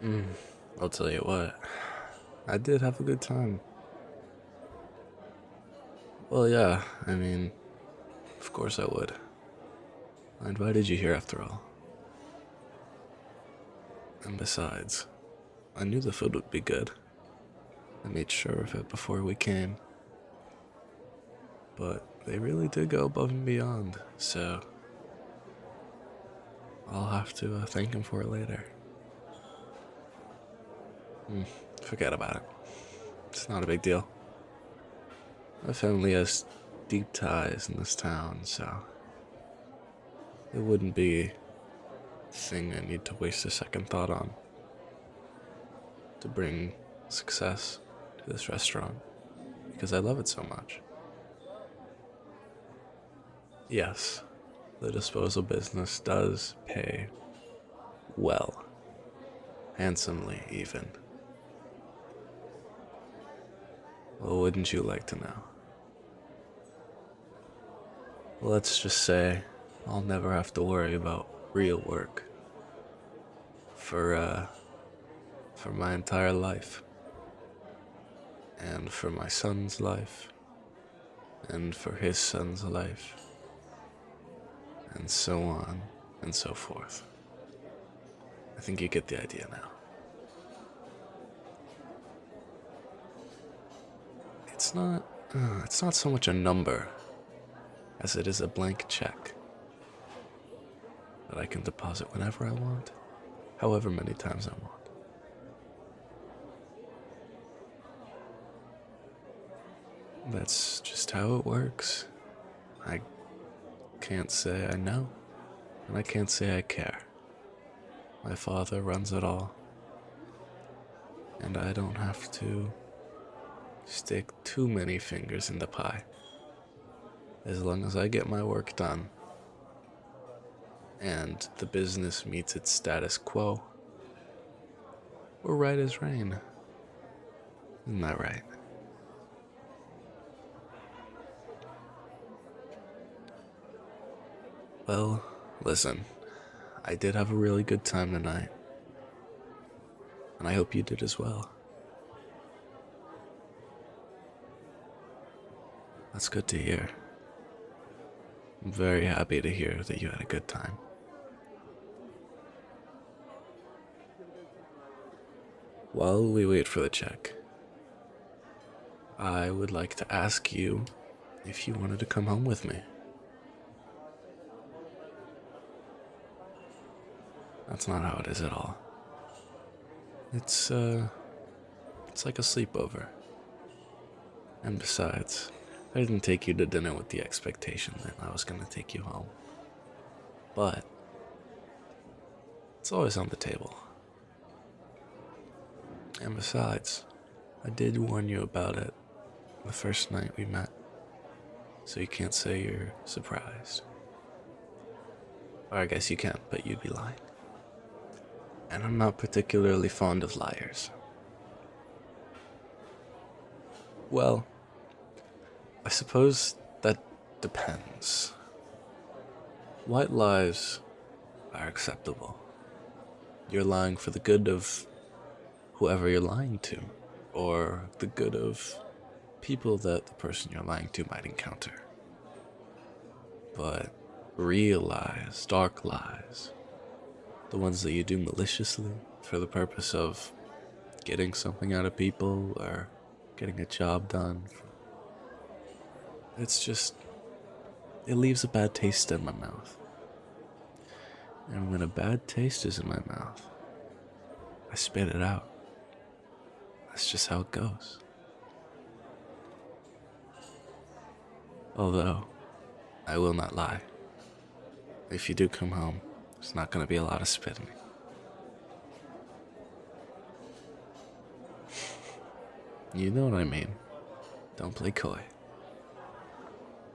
Mm, I'll tell you what, I did have a good time. Well, yeah, I mean, of course I would. I invited you here after all. And besides, I knew the food would be good. I made sure of it before we came. But they really did go above and beyond, so I'll have to thank them for it later. Mm, Forget about it. It's not a big deal. My family has deep ties in this town, so it wouldn't be a thing I need to waste a second thought on to bring success to this restaurant because I love it so much. Yes, the disposal business does pay well, handsomely even. Well, wouldn't you like to know? Let's just say I'll never have to worry about real work for for my entire life, and for my son's life, and for his son's life, and so on and so forth. I think you get the idea now. It's not it's not so much a number as it is a blank check that I can deposit whenever I want, however many times I want. That's just how it works. I can't say I know, and I can't say I care. My father runs it all, and I don't have to stick too many fingers in the pie. As long as I get my work done, and the business meets its status quo, we're right as rain. Isn't that right? Well, listen, I did have a really good time tonight, and I hope you did as well. That's good to hear. I'm very happy to hear that you had a good time. While we wait for the check, I would like to ask you if you wanted to come home with me. That's not how it is at all. It's, it's like a sleepover. And besides, I didn't take you to dinner with the expectation that I was gonna take you home. But, it's always on the table. And besides, I did warn you about it the first night we met, so you can't say you're surprised. Or I guess you can, but you'd be lying. And I'm not particularly fond of liars. Well, I suppose that depends. White lies are acceptable. You're lying for the good of whoever you're lying to, or the good of people that the person you're lying to might encounter. But real lies, dark lies, the ones that you do maliciously for the purpose of getting something out of people or getting a job done, it's just, it leaves a bad taste in my mouth. And when a bad taste is in my mouth, I spit it out. That's just how it goes. Although, I will not lie. If you do come home, there's not gonna be a lot of spitting. You know what I mean. Don't play coy.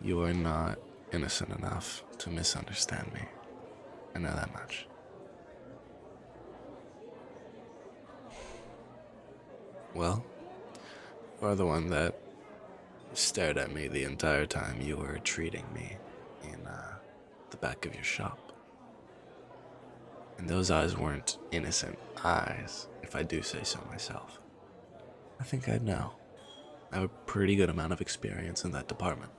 You are not innocent enough to misunderstand me. I know that much. Well, you are the one that stared at me the entire time you were treating me in the back of your shop. And those eyes weren't innocent eyes, if I do say so myself. I think I'd know. I have a pretty good amount of experience in that department.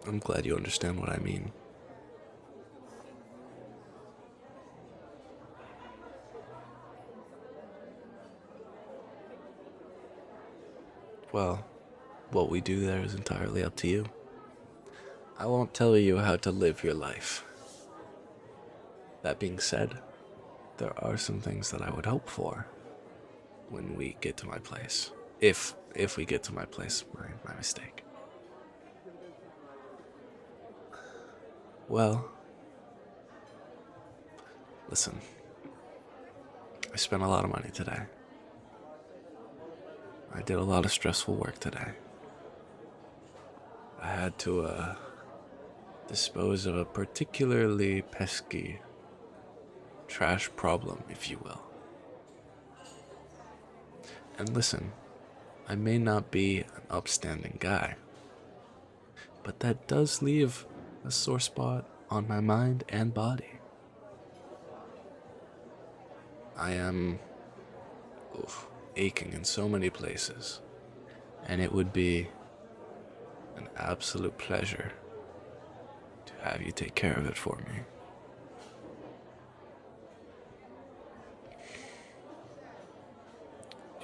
I'm glad you understand what I mean. Well, what we do there is entirely up to you. I won't tell you how to live your life. That being said, there are some things that I would hope for when we get to my place. If we get to my place, my mistake. Well, listen. I spent a lot of money today. I did a lot of stressful work today. I had to dispose of a particularly pesky trash problem, if you will. And listen, I may not be an upstanding guy, but that does leave a sore spot on my mind and body. I am aching in so many places, and it would be an absolute pleasure to have you take care of it for me.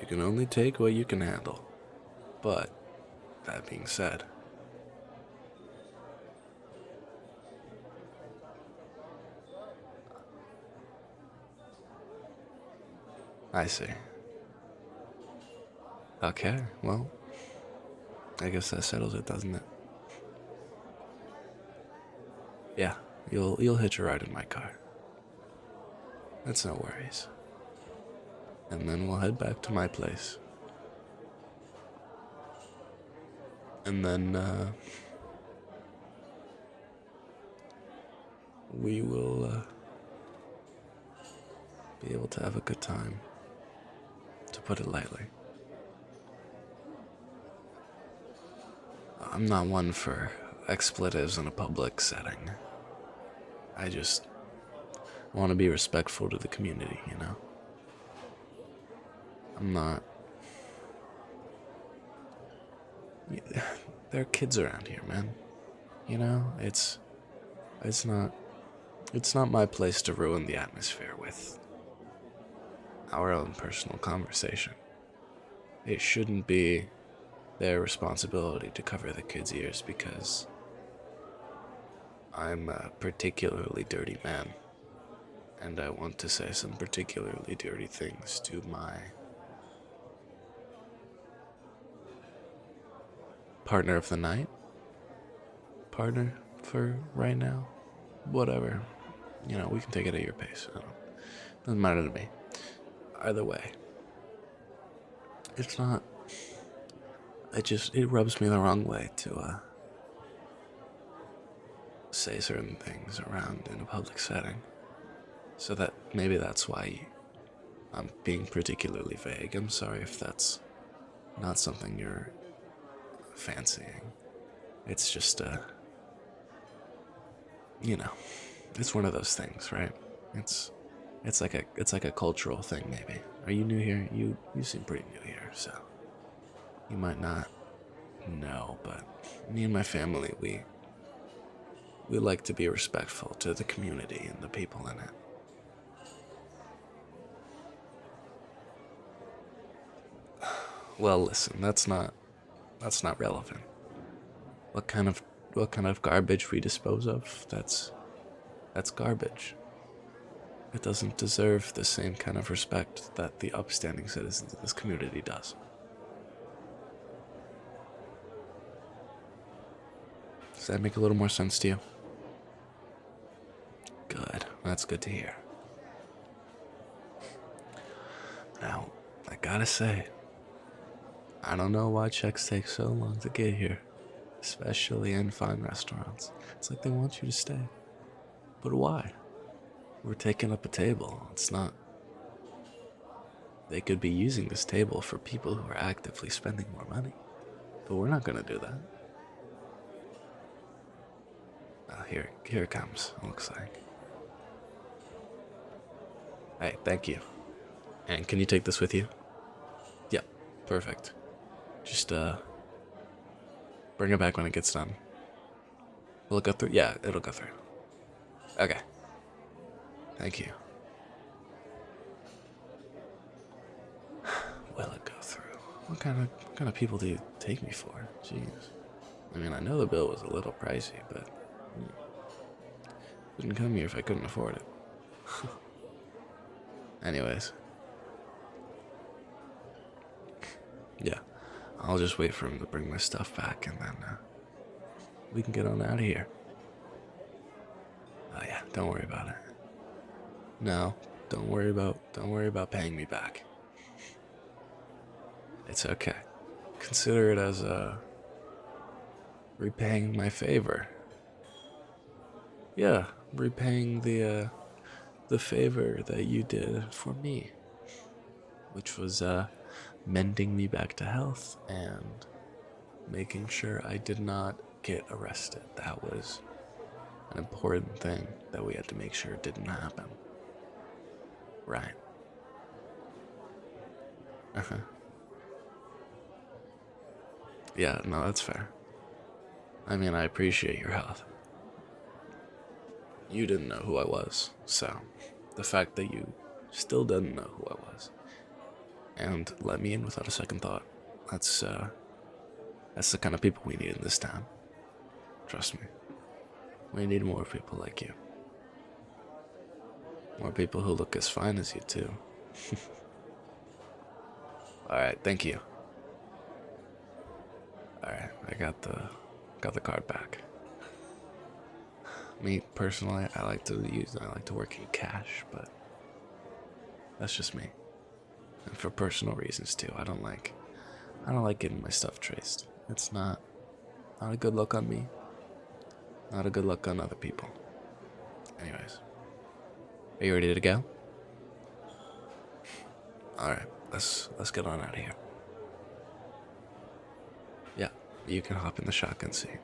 You can only take what you can handle, but that being said, I see. Okay, well, I guess that settles it, doesn't it? Yeah, you'll hitch a ride in my car. That's no worries. And then we'll head back to my place. And then we will be able to have a good time, to put it lightly. I'm not one for expletives in a public setting. I just want to be respectful to the community, you know? I'm not... There are kids around here, man. You know, it's not my place to ruin the atmosphere with our own personal conversation. It shouldn't be their responsibility to cover the kids' ears because I'm a particularly dirty man, and I want to say some particularly dirty things to my partner of the night? Partner for right now? Whatever. You know, we can take it at your pace. Doesn't matter to me. Either way. It's not... It rubs me the wrong way to, say certain things around in a public setting. So that, maybe that's why I'm being particularly vague. I'm sorry if that's not something you're fancying. It's just, you know, it's one of those things, right? It's like a cultural thing, maybe. Are you new here? You seem pretty new here, so you might not know, but me and my family, we like to be respectful to the community and the people in it. Well, listen, that's not relevant. What kind of garbage we dispose of? That's garbage. It doesn't deserve the same kind of respect that the upstanding citizens of this community does. Does that make a little more sense to you? Good. That's good to hear. Now, I gotta say, I don't know why checks take so long to get here, especially in fine restaurants. It's like they want you to stay. But why? We're taking up a table. It's not... They could be using this table for people who are actively spending more money. But we're not gonna do that. Here it comes, it looks like. Hey, thank you. And can you take this with you? Yep, perfect. Just, bring it back when it gets done. Will it go through? Yeah, it'll go through. Okay. Thank you. Will it go through? What kind of people do you take me for? Jeez. I mean, I know the bill was a little pricey, but wouldn't come here if I couldn't afford it. Anyways. Yeah, I'll just wait for him to bring my stuff back, and then we can get on out of here. Oh yeah, don't worry about it. No, don't worry about paying me back. It's okay. Consider it as repaying my favor. Yeah, repaying the favor that you did for me, which was mending me back to health and making sure I did not get arrested. That was an important thing that we had to make sure didn't happen. Right. Uh-huh. Yeah, no, that's fair. I mean, I appreciate your help. You didn't know who I was, so the fact that you still didn't know who I was and let me in without a second thought, that's the kind of people we need in this town. Trust me. We need more people like you. More people who look as fine as you, too. Alright, thank you. Alright, I got the card back. Me, personally, I like to work in cash, but that's just me. And for personal reasons, too. I don't like getting my stuff traced. It's not a good look on me. Not a good look on other people. Anyways. Are you ready to go? Alright, let's get on out of here. Yeah, you can hop in the shotgun seat.